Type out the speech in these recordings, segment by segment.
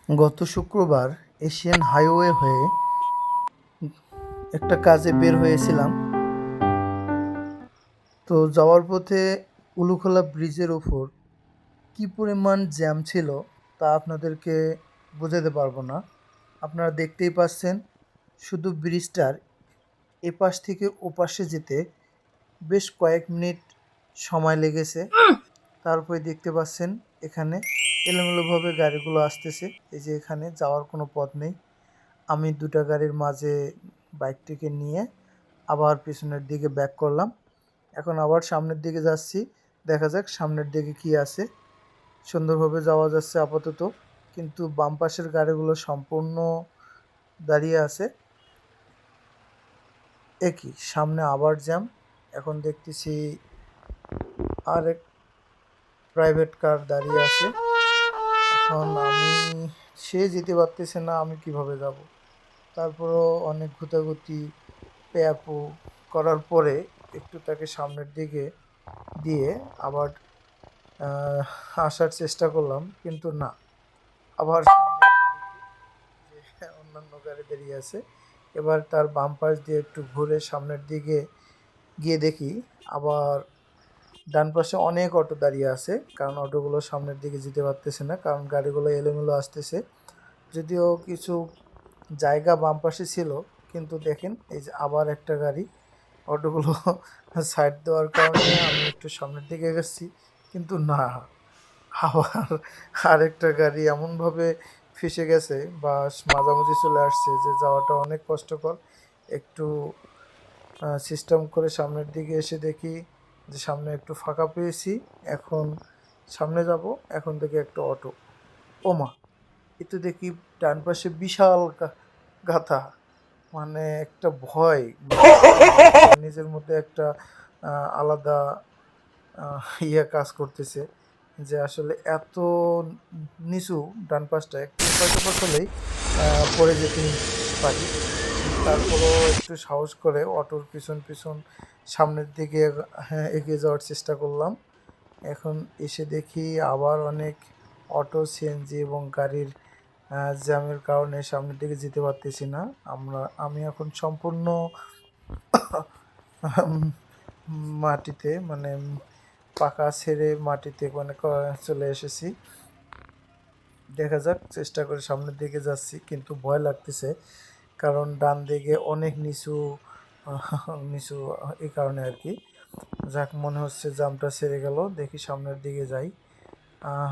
গত শুক্রবার Asian highway হয়ে একটা কাজে বের হয়েছিলাম। তো যাওয়ার পথে উলুখোলা ব্রিজের ওপর কী পরিমাণ জ্যাম ছিল তা আপনাদেরকে বোঝাতে পারবো না। আপনারা দেখতেই পাচ্ছেন, শুধু ব্রিজটার এপাশ থেকে ওপাশে যেতে বেশ কয়েক মিনিট সময় লেগেছে। তারপরে দেখতে পাচ্ছেন এখানে এলোমেলোভাবে গাড়িগুলো আসতেছে। এই যে এখানে যাওয়ার কোনো পথ নেই। আমি দুটা গাড়ির মাঝে বাইকটিকে নিয়ে আবার পিছনের দিকে ব্যাক করলাম। এখন আবার সামনের দিকে যাচ্ছি। দেখা যাক সামনের দিকে কি আছে। সুন্দরভাবে যাওয়া যাচ্ছে আপাতত, কিন্তু বাম পাশের গাড়িগুলো সম্পূর্ণ দাঁড়িয়ে আছে। একই সামনে আবার জ্যাম। এখন দেখতেছি আরেক প্রাইভেট কার দাঁড়িয়ে আছে। এখন সে যেতে পারতেছে না, আমি কিভাবে যাব? তারপরও অনেক ঘুতাঘুতি প্যাপু করার পরে একটু তাকে সামনের দিকে দিয়ে আবার আসার চেষ্টা করলাম, কিন্তু না, আবার সামনে এসে দেখি যে অন্যান্য গাড়ি দাঁড়িয়ে আছে। এবার তার বাম পাশ দিয়ে একটু ঘুরে সামনের দিকে গিয়ে দেখি আবার ডান পাশে অনেক অটো দাঁড়িয়ে আছে, কারণ অটোগুলো সামনের দিকে যেতে পারতেছে না, কারণ গাড়িগুলো এলোমেলো আসতেছে। যদিও কিছু জায়গা বাম পাশে ছিল, কিন্তু দেখেন এই যে আবার একটা গাড়ি, অটোগুলো সাইড দেওয়ার কারণে আমি একটু সামনের দিকে গেছি, কিন্তু না, আবার আরেকটা গাড়ি এমনভাবে ফেসে গেছে বা মাঝামাঝি চলে আসছে যে যাওয়াটা অনেক কষ্টকর। একটু সিস্টেম করে সামনের দিকে এসে দেখি যে সামনে একটু ফাঁকা পেয়েছি। এখন সামনে যাব, এখন দেখি একটা অটো। ওমা, এতে দেখি ডান পাশে বিশাল গাথা। মানে একটা ভয়, নিজের মধ্যে একটা আলাদা কাজ করতেছে যে আসলে এত নিচু ডান পাশটা, একটু উপায় হলেই পড়ে যেতে পারি। তারপরও একটু সাহস করে অটোর পিছন পিছন সামনের দিকে এগিয়ে যাওয়ার চেষ্টা করলাম। এখন এসে দেখি আবার অনেক অটো, সিএনজি এবং গাড়ির জ্যামের কারণে সামনের দিকে যেতে পারতেছি না। আমি এখন সম্পূর্ণ মাটিতে, মানে পাকা ছেড়ে মাটিতে মানে চলে এসেছি। দেখা যাক, চেষ্টা করে সামনের দিকে যাচ্ছি, কিন্তু ভয় লাগতেছে, কারণ ডান দিকে অনেক নিচু নিচু, এই কারণে আর কি। যাক, মনে হচ্ছে জামটা ছেড়ে গেল, দেখি সামনের দিকে যাই।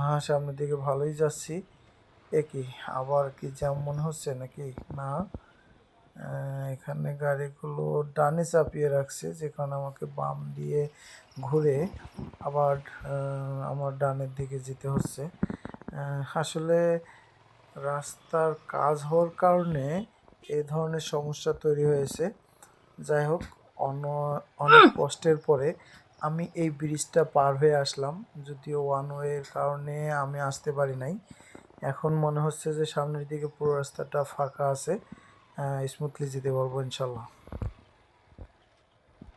হ্যাঁ, সামনের দিকে ভালোই যাচ্ছি। একই আবার কি জ্যাম মনে হচ্ছে নাকি? না, এখানে গাড়িগুলো ডানে চাপিয়ে রাখছে, যেখানে আমাকে বাম দিয়ে ঘুরে আবার আমার ডানের দিকে যেতে হচ্ছে। আসলে রাস্তার কাজ হওয়ার কারণে এই ধরনের সমস্যা তৈরি হয়েছে। যাই হোক, অনেক কষ্টের পরে আমি এই ব্রিজটা পার হয়ে আসলাম, যদিও ওয়ান ওয়ের কারণে আমি আসতে পারি নাই। এখন মনে হচ্ছে যে সামনের দিকে পুরো রাস্তাটা ফাঁকা আছে, স্মুথলি যেতে পারবো ইনশাল্লাহ।